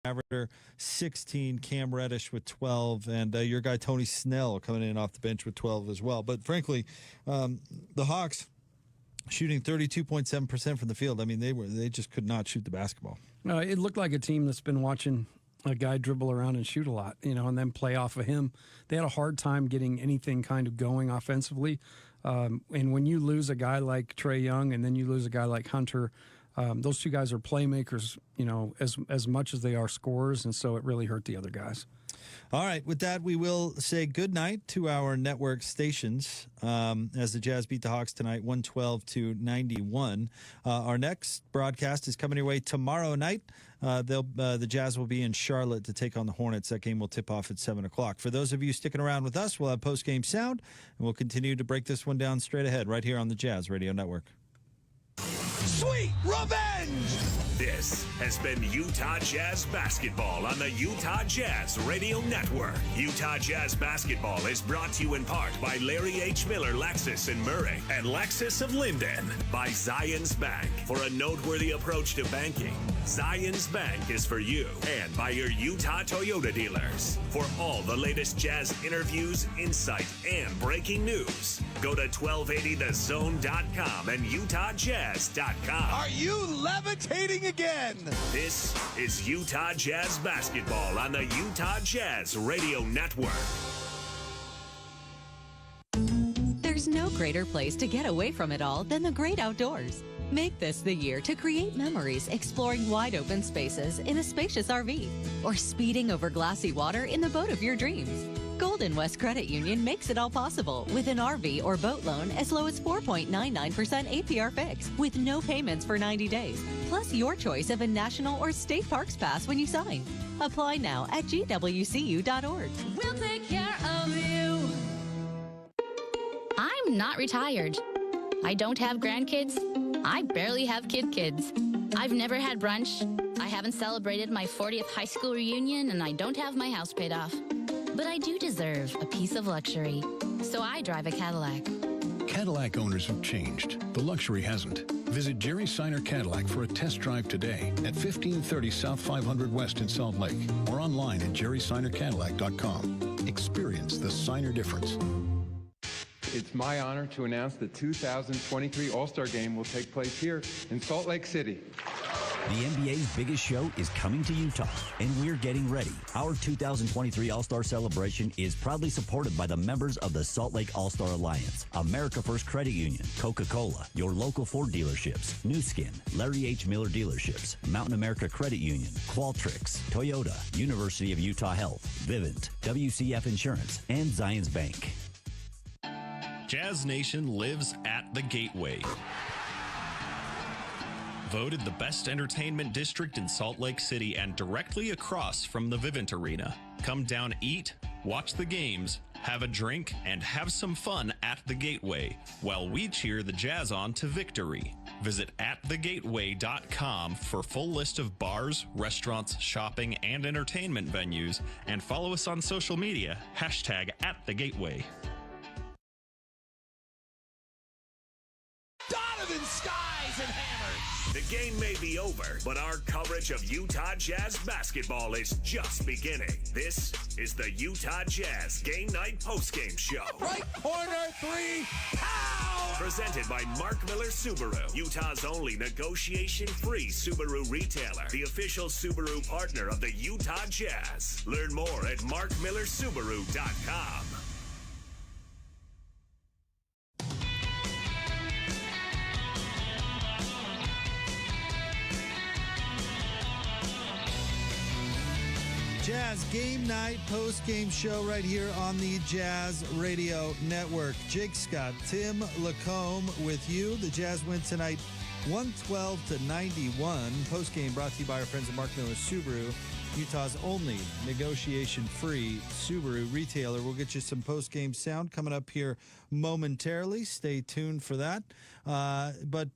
Mavericks 16, Cam Reddish with 12, and your guy Tony Snell coming in off the bench with 12 as well. But frankly, the Hawks shooting 32.7% from the field. I mean, they just could not shoot the basketball. It looked like a team that's been watching a guy dribble around and shoot a lot, and then play off of him. They had a hard time getting anything kind of going offensively. And when you lose a guy like Trae Young and then you lose a guy like Hunter, those two guys are playmakers, as much as they are scorers, and so it really hurt the other guys. All right, with that, we will say good night to our network stations as the Jazz beat the Hawks tonight, 112-91. Our next broadcast is coming your way tomorrow night. The Jazz will be in Charlotte to take on the Hornets. That game will tip off at 7 o'clock. For those of you sticking around with us, we'll have post-game sound, and we'll continue to break this one down straight ahead right here on the Jazz Radio Network. Sweet revenge! This has been Utah Jazz Basketball on the Utah Jazz Radio Network. Utah Jazz Basketball is brought to you in part by Larry H. Miller, Lexus in Murray, and Lexus of Linden, by Zions Bank. For a noteworthy approach to banking, Zions Bank is for you, and by your Utah Toyota dealers. For all the latest Jazz interviews, insight, and breaking news, go to 1280thezone.com and utahjazz.com. Are you levitating again? This is Utah Jazz Basketball on the Utah Jazz Radio Network. There's no greater place to get away from it all than the great outdoors. Make this the year to create memories exploring wide open spaces in a spacious RV or speeding over glassy water in the boat of your dreams. Golden West Credit Union makes it all possible with an RV or boat loan as low as 4.99% APR fix with no payments for 90 days, plus your choice of a national or state parks pass when you sign. Apply now at gwcu.org. We'll take care of you. I'm not retired. I don't have grandkids. I barely have kids. I've never had brunch. I haven't celebrated my 40th high school reunion, and I don't have my house paid off. But I do deserve a piece of luxury, so I drive a Cadillac. Cadillac owners have changed. The luxury hasn't. Visit Jerry Seiner Cadillac for a test drive today at 1530 South 500 West in Salt Lake or online at jerryseinercadillac.com. Experience the Seiner difference. It's my honor to announce the 2023 All-Star Game will take place here in Salt Lake City. The NBA's biggest show is coming to Utah, and we're getting ready. Our 2023 All-Star Celebration is proudly supported by the members of the Salt Lake All-Star Alliance, America First Credit Union, Coca-Cola, your local Ford dealerships, Nu Skin, Larry H. Miller dealerships, Mountain America Credit Union, Qualtrics, Toyota, University of Utah Health, Vivint, WCF Insurance, and Zions Bank. Jazz Nation lives at the Gateway. Voted the best entertainment district in Salt Lake City and directly across from the Vivint Arena. Come down, eat, watch the games, have a drink, and have some fun at the Gateway while we cheer the Jazz on to victory. Visit atthegateway.com for full list of bars, restaurants, shopping, and entertainment venues, and follow us on social media, #@thegateway. Donovan Skies and hammers. The game may be over, but our coverage of Utah Jazz basketball is just beginning. This is the Utah Jazz Game Night Postgame Show. Right corner three. Pow! Presented by Mark Miller Subaru, Utah's only negotiation-free Subaru retailer, the official Subaru partner of the Utah Jazz. Learn more at markmillersubaru.com. Jazz Game Night post-game show right here on the Jazz Radio Network. Jake Scott, Tim Lacombe with you. The Jazz win tonight 112-91. Post-game brought to you by our friends at Mark Miller Subaru, Utah's only negotiation-free Subaru retailer. We'll get you some post-game sound coming up here momentarily. Stay tuned for that. But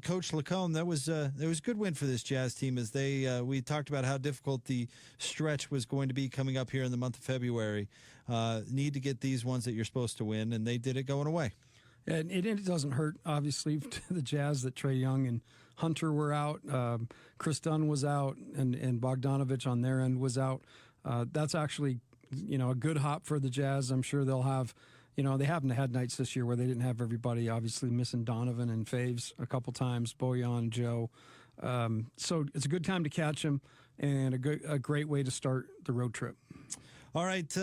Coach Lacombe, it was a good win for this Jazz team as we talked about how difficult the stretch was going to be coming up here in the month of February. Need to get these ones that you're supposed to win, and they did it going away. And it doesn't hurt, obviously, to the Jazz that Trae Young and Hunter were out. Chris Dunn was out, and Bogdanovich on their end was out. That's actually, a good hop for the Jazz. I'm sure they'll have, they haven't had nights this year where they didn't have everybody, obviously missing Donovan and Faves a couple times, Bojan, Joe. So it's a good time to catch them and a great way to start the road trip. All right,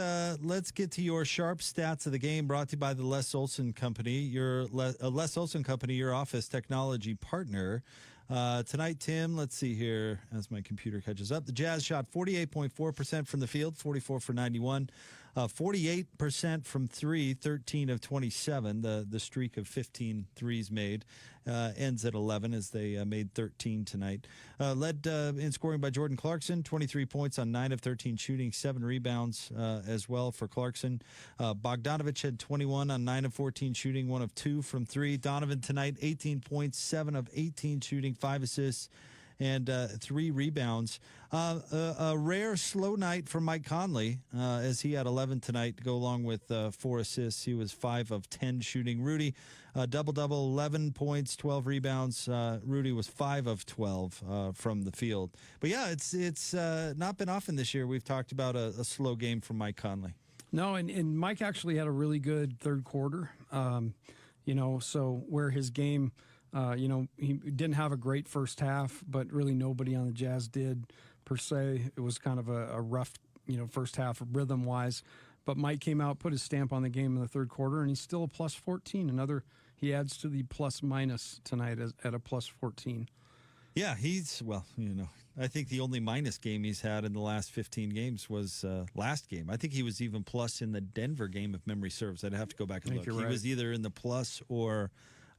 let's get to your sharp stats of the game, brought to you by the Les Olson Company, Les Olson Company, your office technology partner. Tonight, Tim, let's see here as my computer catches up. The Jazz shot 48.4% from the field, 44 for 91. 48% from three, 13 of 27. The streak of 15 threes made ends at 11 as they made 13 tonight. Led in scoring by Jordan Clarkson, 23 points on 9 of 13 shooting, 7 rebounds as well for Clarkson. Bogdanovich had 21 on 9 of 14 shooting, 1 of 2 from 3. Donovan tonight, 18 points, 7 of 18 shooting, 5 assists, and 3 rebounds. A rare slow night for Mike Conley, as he had 11 tonight to go along with 4 assists. He was 5 of 10 shooting. Rudy, double-double, 11 points, 12 rebounds. Rudy was 5 of 12 from the field. But, yeah, it's not been often this year we've talked about a slow game from Mike Conley. No, and Mike actually had a really good third quarter, so where his game – he didn't have a great first half, but really nobody on the Jazz did per se. It was kind of a rough, first half rhythm-wise. But Mike came out, put his stamp on the game in the third quarter, and he's still a plus 14. He adds to the plus-minus tonight at a plus 14. Yeah, I think the only minus game he's had in the last 15 games was last game. I think he was even plus in the Denver game, if memory serves. I'd have to go back and look. He was either in the plus or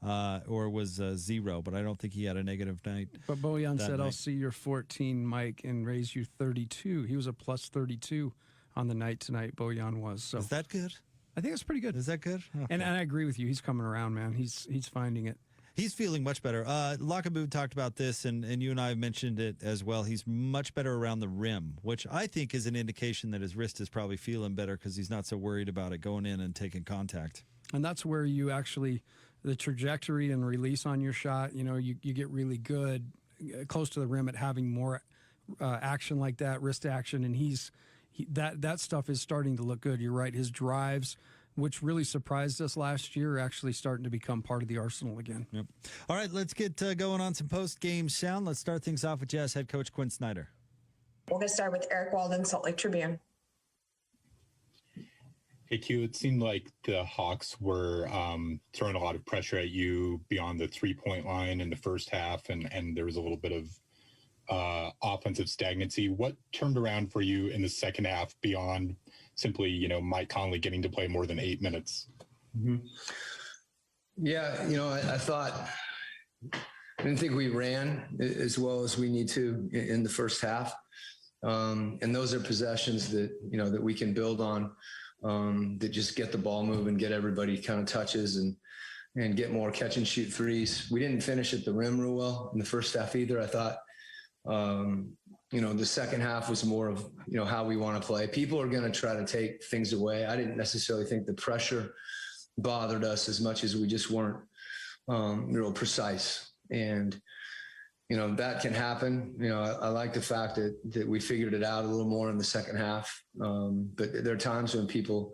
was 0, but I don't think he had a negative night. But Bojan said, I'll see your 14, Mike, and raise you 32. He was a plus 32 on the night tonight, Bojan was. So is that good? I think it's pretty good. Is that good? Okay. And I agree with you. He's coming around, man. He's finding it. He's feeling much better. Lakabu talked about this, and you and I have mentioned it as well. He's much better around the rim, which I think is an indication that his wrist is probably feeling better because he's not so worried about it going in and taking contact. And that's where you actually – the trajectory and release on your shot, you get really good close to the rim at having more action like that, wrist action, and that stuff is starting to look good. You're right. His drives, which really surprised us last year, are actually starting to become part of the arsenal again. Yep. All right, let's get going on some post-game sound. Let's start things off with Jazz head coach Quinn Snyder. We're going to start with Eric Walden, Salt Lake Tribune. Hey, Q, it seemed like the Hawks were throwing a lot of pressure at you beyond the three-point line in the first half, and there was a little bit of offensive stagnancy. What turned around for you in the second half beyond simply, Mike Conley getting to play more than 8 minutes? Mm-hmm. Yeah, I thought – I didn't think we ran as well as we need to in the first half. And those are possessions that, that we can build on. That just get the ball moving, get everybody kind of touches and get more catch and shoot threes. We didn't finish at the rim real well in the first half either. I thought, the second half was more of, how we want to play. People are going to try to take things away. I didn't necessarily think the pressure bothered us as much as we just weren't real precise. And, that can happen. I like the fact that we figured it out a little more in the second half. But there are times when people,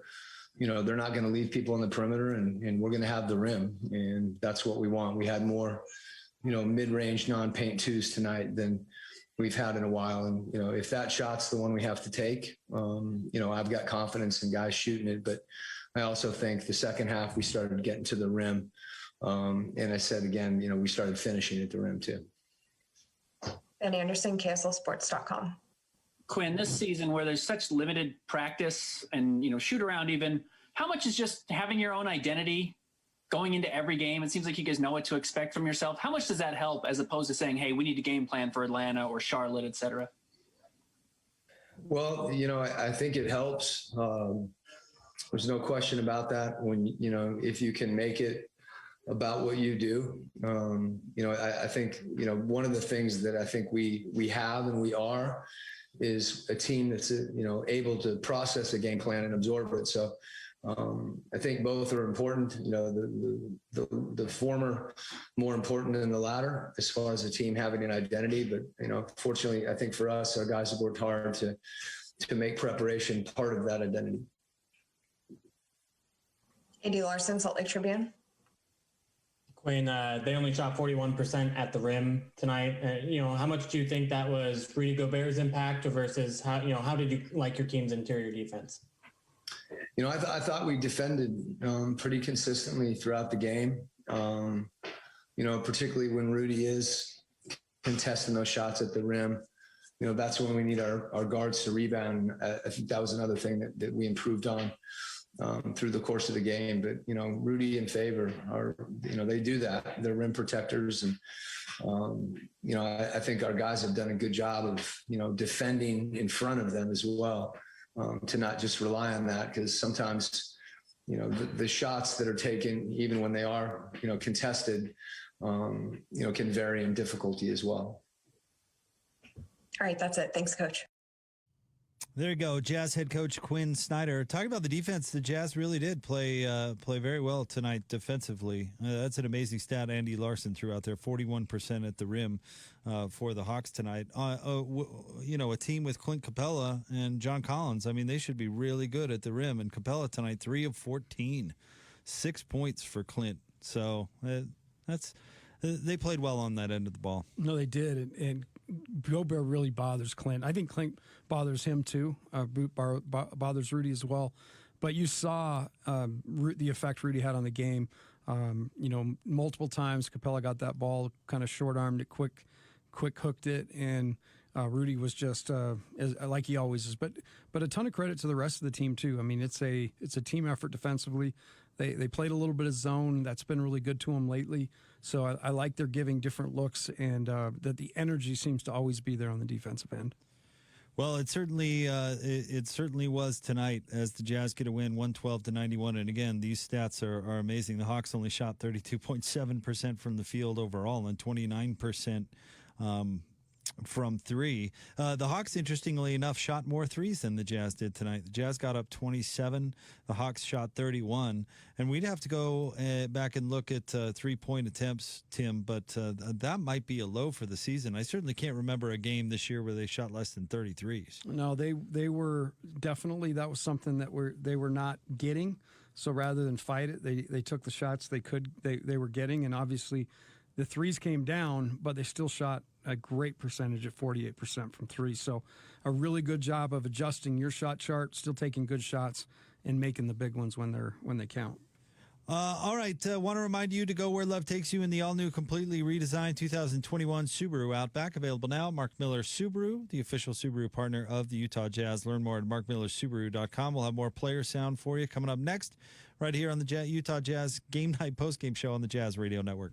they're not going to leave people on the perimeter and we're going to have the rim. And that's what we want. We had more, mid-range non-paint twos tonight than we've had in a while. And, if that shot's the one we have to take, I've got confidence in guys shooting it. But I also think the second half we started getting to the rim. And I said, again, we started finishing at the rim too. Ben Anderson, KSLSports.com. Quinn, this season where there's such limited practice and, shoot around even, how much is just having your own identity going into every game? It seems like you guys know what to expect from yourself. How much does that help as opposed to saying, hey, we need to game plan for Atlanta or Charlotte, et cetera? Well, I think it helps. There's no question about that. When, if you can make it about what you do. I think, one of the things that I think we have and we are is a team that's, able to process a game plan and absorb it. So I think both are important. You know, the former more important than the latter as far as the team having an identity. But, you know, fortunately, I think for us, our guys have worked hard to make preparation part of that identity. Andy Larson, Salt Lake Tribune. Quinn, they only shot 41% at the rim tonight. You know, how much do you think that was Rudy Gobert's impact versus how did you like your team's interior defense? You know, I thought we defended pretty consistently throughout the game. You know, particularly when Rudy is contesting those shots at the rim. You know, that's when we need our guards to rebound. I think that was another thing that we improved on through the course of the game. But, you know, Rudy and Favor are, you know, they do that. They're rim protectors. And, you know, I think our guys have done a good job of, you know, defending in front of them as well, to not just rely on that, because sometimes, you know, the shots that are taken, even when they are, you know, contested, you know, can vary in difficulty as well. All right, that's it. Thanks, Coach. There you go, Jazz head coach Quinn Snyder. Talking about the defense, the Jazz really did play very well tonight defensively. That's an amazing stat Andy Larson threw out there, 41% at the rim for the Hawks tonight. You know, a team with Clint Capella and John Collins, I mean, they should be really good at the rim. And Capella tonight, 3 of 14, 6 points for Clint. So they played well on that end of the ball. No, they did. And Gobert really bothers Clint. I think Clint bothers him too. Bothers Rudy as well. But you saw the effect Rudy had on the game. You know, multiple times Capella got that ball, kind of short-armed it, quick hooked it, and Rudy was just like he always is. But a ton of credit to the rest of the team too. I mean, it's a team effort defensively. They played a little bit of zone. That's been really good to them lately. So I like they're giving different looks, and that the energy seems to always be there on the defensive end. Well, it certainly was tonight as the Jazz get a win, 112-91. And again, these stats are amazing. The Hawks only shot 32.7% from the field overall and 29% from three. The Hawks, interestingly enough, shot more threes than the Jazz did tonight. The Jazz got up 27. The Hawks shot 31. And we'd have to go back and look at three-point attempts, Tim, but that might be a low for the season. I certainly can't remember a game this year where they shot less than 33s. No, they were definitely, that was something that they were not getting. So rather than fight it, they took the shots they were getting, and obviously the threes came down, but they still shot a great percentage at 48% from three. So a really good job of adjusting your shot chart, still taking good shots and making the big ones when they count. All right. Want to remind you to go where love takes you in the all-new, completely redesigned 2021 Subaru Outback. Available now. Mark Miller Subaru, the official Subaru partner of the Utah Jazz. Learn more at markmillersubaru.com. We'll have more player sound for you coming up next right here on the Utah Jazz Game Night postgame show on the Jazz Radio Network.